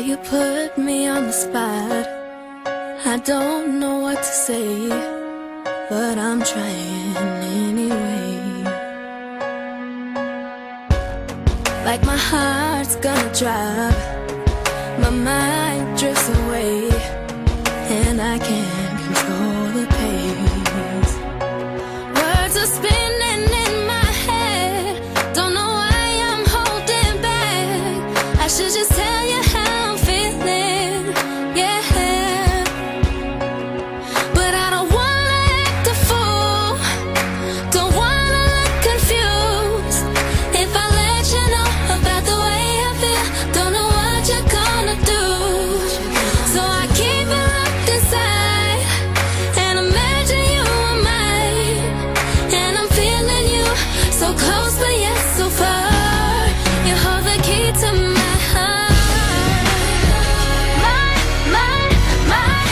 you put me on the spot. I don't know what to say, but I'm trying anyway. Like my heart's gonna drop, my mind drifts away, and I can't control the pace. Words are spinning in my head, don't know why I'm holding back. I should just tell you how I'm feeling, yeah. But I don't wanna act a fool, don't wanna look confused. If I let you know about the way I feel, don't know what you're gonna do. So I keep it locked inside and imagine you were mine. And I'm feeling you so close but yet so far. You hold the key to my heart. My heart.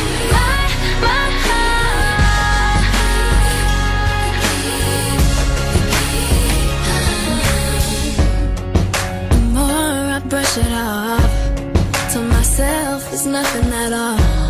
The more I brush it off, to myself it's nothing at all.